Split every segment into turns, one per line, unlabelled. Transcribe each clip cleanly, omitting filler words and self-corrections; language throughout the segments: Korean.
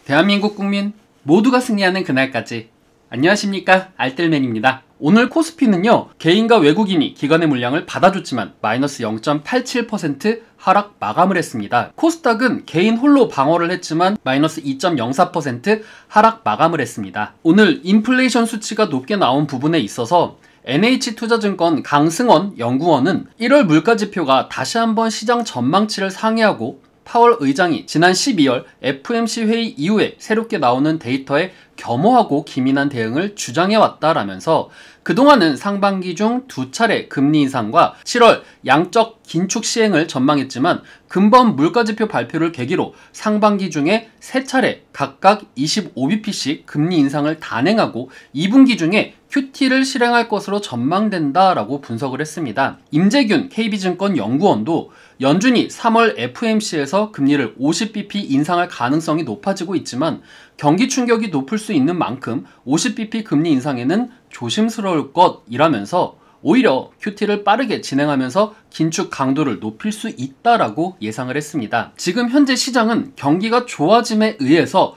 대한민국 국민 모두가 승리하는 그날까지. 안녕하십니까, 알뜰맨입니다. 오늘 코스피는요, 개인과 외국인이 기관의 물량을 받아줬지만 마이너스 0.87% 하락 마감을 했습니다. 코스닥은 개인 홀로 방어를 했지만 마이너스 2.04% 하락 마감을 했습니다. 오늘 인플레이션 수치가 높게 나온 부분에 있어서 NH투자증권 강승원 연구원은 1월 물가지표가 다시 한번 시장 전망치를 상회하고 파월 의장이 지난 12월 FOMC 회의 이후에 새롭게 나오는 데이터에 겸허하고 기민한 대응을 주장해왔다라면서 그동안은 상반기 중 2차례 금리 인상과 7월 양적 긴축 시행을 전망했지만 금번 물가지표 발표를 계기로 상반기 중에 3차례 각각 25bp씩 금리 인상을 단행하고 2분기 중에 QT를 실행할 것으로 전망된다라고 분석을 했습니다. 임재균 KB증권 연구원도 연준이 3월 FOMC에서 금리를 50bp 인상할 가능성이 높아지고 있지만 경기 충격이 높을 수 있는 만큼 50bp 금리 인상에는 조심스러울 것이라면서 오히려 QT를 빠르게 진행하면서 긴축 강도를 높일 수 있다라고 예상을 했습니다. 지금 현재 시장은 경기가 좋아짐에 의해서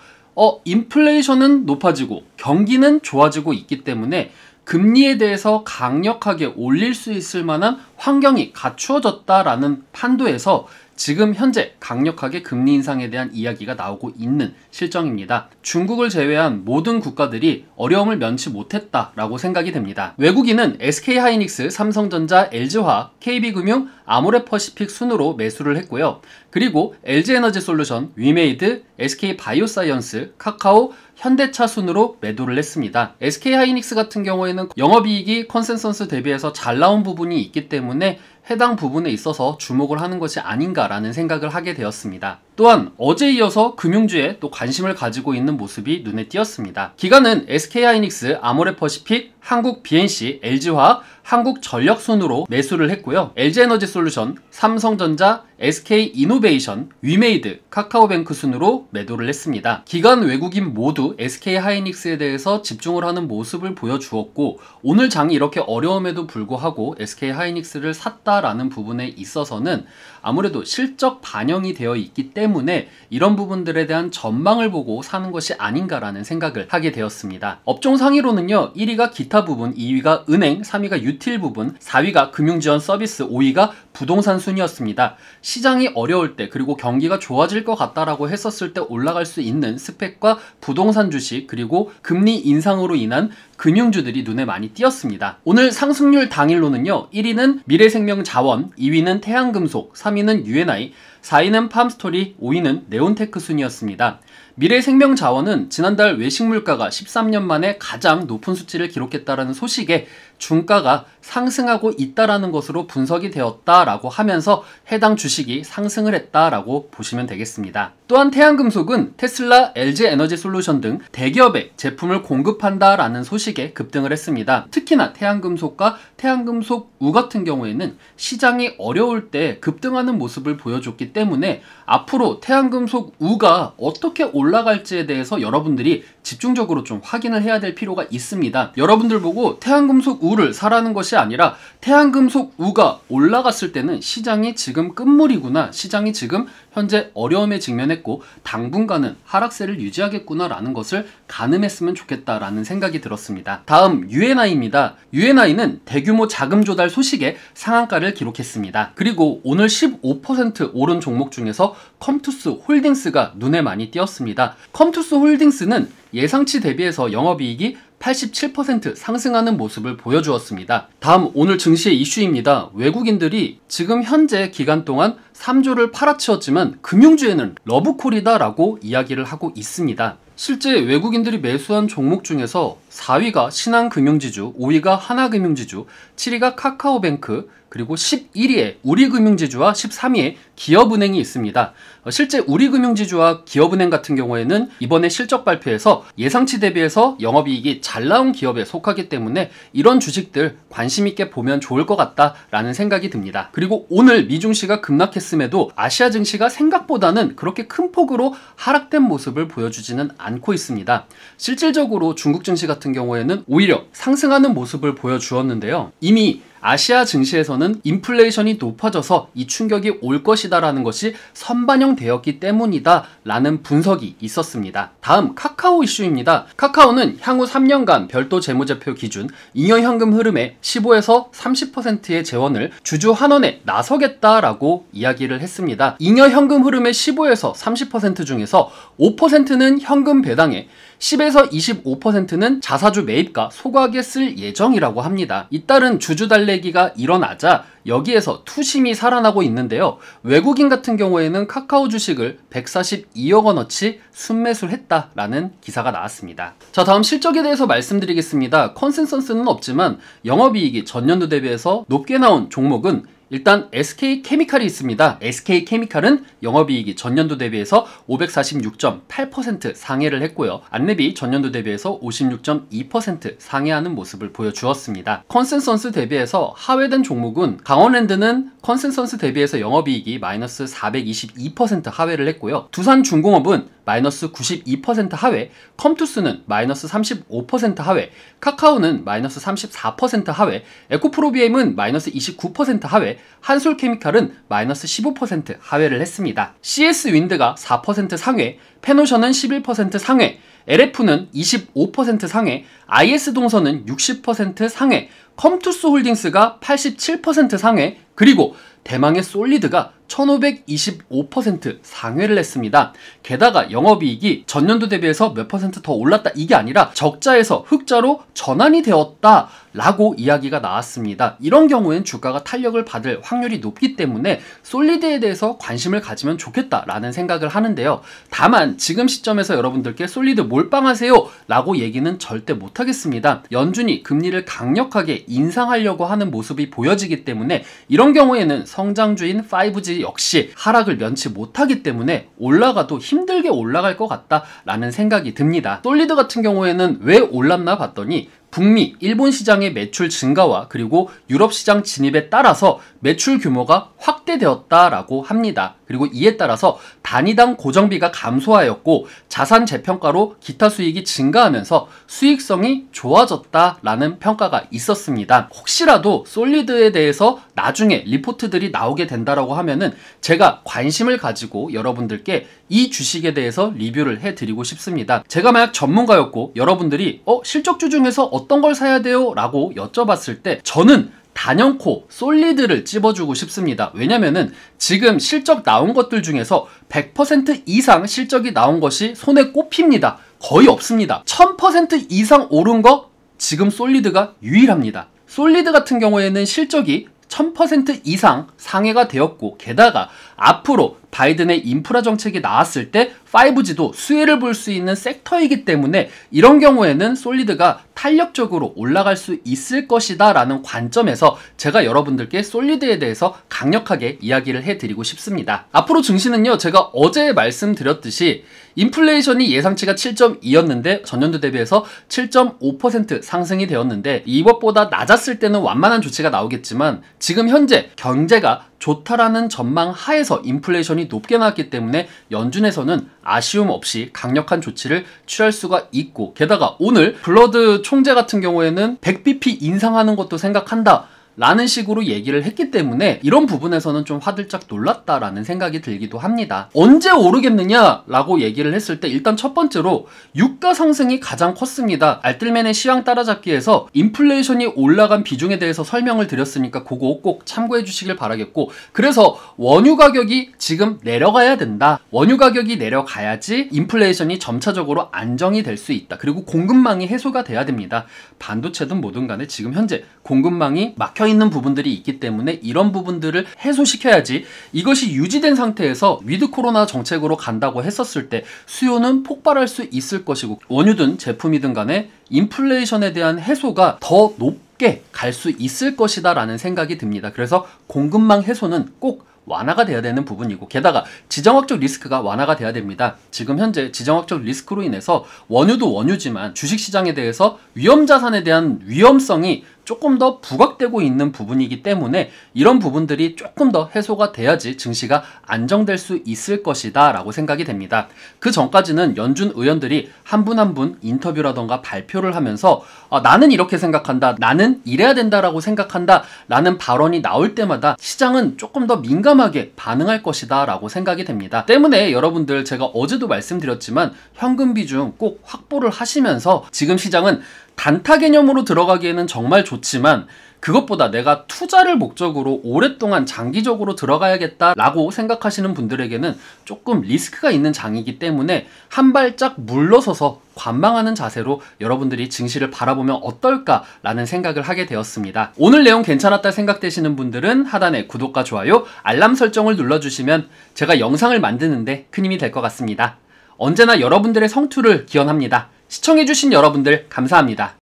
인플레이션은 높아지고 경기는 좋아지고 있기 때문에 금리에 대해서 강력하게 올릴 수 있을 만한 환경이 갖추어졌다라는 판도에서 지금 현재 강력하게 금리 인상에 대한 이야기가 나오고 있는 실정입니다. 중국을 제외한 모든 국가들이 어려움을 면치 못했다라고 생각이 됩니다. 외국인은 SK하이닉스, 삼성전자, LG화학, KB금융, 아모레퍼시픽 순으로 매수를 했고요. 그리고 LG에너지솔루션, 위메이드, SK바이오사이언스, 카카오, 현대차 순으로 매도를 했습니다. SK하이닉스 같은 경우에는 영업이익이 컨센서스 대비해서 잘 나온 부분이 있기 때문에 해당 부분에 있어서 주목을 하는 것이 아닌가라는 생각을 하게 되었습니다. 또한 어제에 이어서 금융주에 또 관심을 가지고 있는 모습이 눈에 띄었습니다. 기관은 SK하이닉스, 아모레퍼시픽, 한국BNC, LG화학, 한국전력 순으로 매수를 했고요. LG에너지솔루션, 삼성전자, SK이노베이션, 위메이드, 카카오뱅크 순으로 매도를 했습니다. 기관 외국인 모두 SK하이닉스에 대해서 집중을 하는 모습을 보여주었고 오늘 장이 이렇게 어려움에도 불구하고 SK하이닉스를 샀다라는 부분에 있어서는 아무래도 실적 반영이 되어 있기 때문에 이런 부분들에 대한 전망을 보고 사는 것이 아닌가라는 생각을 하게 되었습니다. 업종 상위로는요, 1위가 기타 부분, 2위가 은행, 3위가 유틸 부분, 4위가 금융지원 서비스, 5위가 부동산 순이었습니다. 시장이 어려울 때 그리고 경기가 좋아질 것 같다라고 했었을 때 올라갈 수 있는 스펙과 부동산 주식 그리고 금리 인상으로 인한 금융주들이 눈에 많이 띄었습니다. 오늘 상승률 당일로는요, 1위는 미래생명자원, 2위는 태양금속, 3위는 UNI, 4위는 팜스토리, 5위는 네온테크 순이었습니다. 미래생명자원은 지난달 외식물가가 13년 만에 가장 높은 수치를 기록했다는 소식에 중가가 상승하고 있다라는 것으로 분석이 되었다라고 하면서 해당 주식이 상승을 했다라고 보시면 되겠습니다. 또한 태양금속은 테슬라, LG에너지솔루션 등 대기업에 제품을 공급한다라는 소식에 급등을 했습니다. 특히나 태양금속과 태양금속우 같은 경우에는 시장이 어려울 때 급등하는 모습을 보여줬기 때문에 앞으로 태양금속우가 어떻게 올라갈지에 대해서 여러분들이 집중적으로 좀 확인을 해야 될 필요가 있습니다. 여러분들 보고 태양금속우를 사라는 것이 아니라 태양금속우가 올라갔을 때는 시장이 지금 끝물이구나, 시장이 지금 현재 어려움에 직면했고 당분간은 하락세를 유지하겠구나 라는 것을 가늠했으면 좋겠다라는 생각이 들었습니다. 다음 UNI입니다. UNI는 대규모 자금 조달 소식에 상한가를 기록했습니다. 그리고 오늘 15% 오른 종목 중에서 컴투스 홀딩스가 눈에 많이 띄었습니다. 컴투스 홀딩스는 예상치 대비해서 영업이익이 87% 상승하는 모습을 보여주었습니다. 다음 오늘 증시의 이슈입니다. 외국인들이 지금 현재 기간 동안 3조를 팔아치웠지만 금융주에는 러브콜이다 라고 이야기를 하고 있습니다. 실제 외국인들이 매수한 종목 중에서 4위가 신한금융지주, 5위가 하나금융지주, 7위가 카카오뱅크, 그리고 11위에 우리금융지주와 13위에 기업은행이 있습니다. 실제 우리금융지주와 기업은행 같은 경우에는 이번에 실적 발표에서 예상치 대비해서 영업이익이 잘 나온 기업에 속하기 때문에 이런 주식들 관심 있게 보면 좋을 것 같다라는 생각이 듭니다. 그리고 오늘 미중시가 급락했음에도 아시아 증시가 생각보다는 그렇게 큰 폭으로 하락된 모습을 보여주지는 않고 있습니다. 실질적으로 중국 증시 같은 경우에는 오히려 상승하는 모습을 보여주었는데요. 이미 아시아 증시에서는 인플레이션이 높아져서 이 충격이 올 것이다라는 것이 선반영되었기 때문이다 라는 분석이 있었습니다. 다음 카카오 이슈입니다. 카카오는 향후 3년간 별도 재무제표 기준 잉여현금 흐름의 15에서 30%의 재원을 주주 환원에 나서겠다라고 이야기를 했습니다. 잉여현금 흐름의 15에서 30% 중에서 5%는 현금 배당에 10에서 25%는 자사주 매입과 소각에 쓸 예정이라고 합니다. 잇따른 주주 달래기가 일어나자 여기에서 투심이 살아나고 있는데요. 외국인 같은 경우에는 카카오 주식을 142억 원어치 순매수를 했다라는 기사가 나왔습니다. 자, 다음 실적에 대해서 말씀드리겠습니다. 컨센서스는 없지만 영업이익이 전년도 대비해서 높게 나온 종목은 일단 SK케미칼이 있습니다. SK케미칼은 영업이익이 전년도 대비해서 546.8% 상회를 했고요. 안랩이 전년도 대비해서 56.2% 상회하는 모습을 보여주었습니다. 컨센서스 대비해서 하회된 종목은 강원랜드는 컨센서스 대비해서 영업이익이 마이너스 422% 하회를 했고요. 두산중공업은 마이너스 92% 하회, 컴투스는 마이너스 35% 하회, 카카오는 마이너스 34% 하회, 에코프로비엠은 마이너스 29% 하회, 한솔케미칼은 마이너스 15% 하회를 했습니다. CS윈드가 4% 상회, 페노션은 11% 상회, LF는 25% 상회, IS동선은 60% 상회, 컴투스홀딩스가 87% 상회, 그리고 대망의 솔리드가 1525% 상회를 했습니다. 게다가 영업이익이 전년도 대비해서 몇 퍼센트 더 올랐다 이게 아니라 적자에서 흑자로 전환이 되었다 라고 이야기가 나왔습니다. 이런 경우엔 주가가 탄력을 받을 확률이 높기 때문에 솔리드에 대해서 관심을 가지면 좋겠다라는 생각을 하는데요. 다만 지금 시점에서 여러분들께 솔리드 몰빵하세요 라고 얘기는 절대 못하겠습니다. 연준이 금리를 강력하게 인상하려고 하는 모습이 보여지기 때문에 이런 경우에는 성장주인 5G 역시 하락을 면치 못하기 때문에 올라가도 힘들게 올라갈 것 같다라는 생각이 듭니다. 솔리드 같은 경우에는 왜 올랐나 봤더니 북미, 일본 시장의 매출 증가와 그리고 유럽 시장 진입에 따라서 매출 규모가 확대되었다라고 합니다. 그리고 이에 따라서 단위당 고정비가 감소하였고 자산 재평가로 기타 수익이 증가하면서 수익성이 좋아졌다라는 평가가 있었습니다. 혹시라도 솔리드에 대해서 나중에 리포트들이 나오게 된다라고 하면은 제가 관심을 가지고 여러분들께 이 주식에 대해서 리뷰를 해드리고 싶습니다. 제가 만약 전문가였고 여러분들이 실적주 중에서 어떤 걸 사야 돼요? 라고 여쭤봤을 때 저는 단연코 솔리드를 찝어주고 싶습니다. 왜냐면은 지금 실적 나온 것들 중에서 100% 이상 실적이 나온 것이 손에 꼽힙니다. 거의 없습니다. 1000% 이상 오른 거 지금 솔리드가 유일합니다. 솔리드 같은 경우에는 실적이 1000% 이상 상회가 되었고 게다가 앞으로 바이든의 인프라 정책이 나왔을 때 5G도 수혜를 볼 수 있는 섹터이기 때문에 이런 경우에는 솔리드가 탄력적으로 올라갈 수 있을 것이다 라는 관점에서 제가 여러분들께 솔리드에 대해서 강력하게 이야기를 해드리고 싶습니다. 앞으로 증시는요, 제가 어제 말씀드렸듯이 인플레이션이 예상치가 7.2였는데 전년도 대비해서 7.5% 상승이 되었는데 이것보다 낮았을 때는 완만한 조치가 나오겠지만 지금 현재 경제가 좋다라는 전망 하에서 인플레이션이 높게 나왔기 때문에 연준에서는 아쉬움 없이 강력한 조치를 취할 수가 있고 게다가 오늘 블러드 총재 같은 경우에는 100bp 인상하는 것도 생각한다 라는 식으로 얘기를 했기 때문에 이런 부분에서는 좀 화들짝 놀랐다라는 생각이 들기도 합니다. 언제 오르겠느냐 라고 얘기를 했을 때 일단 첫 번째로 유가 상승이 가장 컸습니다. 알뜰맨의 시황 따라잡기에서 인플레이션이 올라간 비중에 대해서 설명을 드렸으니까 그거 꼭 참고해 주시길 바라겠고 그래서 원유 가격이 지금 내려가야 된다. 원유 가격이 내려가야지 인플레이션이 점차적으로 안정이 될 수 있다. 그리고 공급망이 해소가 돼야 됩니다. 반도체든 뭐든 간에 지금 현재 공급망이 막혀 있는 부분들이 있기 때문에 이런 부분들을 해소시켜야지 이것이 유지된 상태에서 위드 코로나 정책으로 간다고 했었을 때 수요는 폭발할 수 있을 것이고 원유든 제품이든 간에 인플레이션에 대한 해소가 더 높게 갈 수 있을 것이다 라는 생각이 듭니다. 그래서 공급망 해소는 꼭 완화가 돼야 되는 부분이고 게다가 지정학적 리스크가 완화가 돼야 됩니다. 지금 현재 지정학적 리스크로 인해서 원유도 원유지만 주식시장에 대해서 위험자산에 대한 위험성이 조금 더 부각되고 있는 부분이기 때문에 이런 부분들이 조금 더 해소가 돼야지 증시가 안정될 수 있을 것이다 라고 생각이 됩니다. 그 전까지는 연준 의원들이 한 분 한 분 인터뷰라던가 발표를 하면서 나는 이렇게 생각한다, 나는 이래야 된다라고 생각한다 라는 발언이 나올 때마다 시장은 조금 더 민감하게 반응할 것이다 라고 생각이 됩니다. 때문에 여러분들, 제가 어제도 말씀드렸지만 현금 비중 꼭 확보를 하시면서, 지금 시장은 단타 개념으로 들어가기에는 정말 좋지만 그것보다 내가 투자를 목적으로 오랫동안 장기적으로 들어가야겠다라고 생각하시는 분들에게는 조금 리스크가 있는 장이기 때문에 한 발짝 물러서서 관망하는 자세로 여러분들이 증시를 바라보면 어떨까라는 생각을 하게 되었습니다. 오늘 내용 괜찮았다 생각되시는 분들은 하단에 구독과 좋아요, 알람 설정을 눌러주시면 제가 영상을 만드는데 큰 힘이 될 것 같습니다. 언제나 여러분들의 성투를 기원합니다. 시청해주신 여러분들 감사합니다.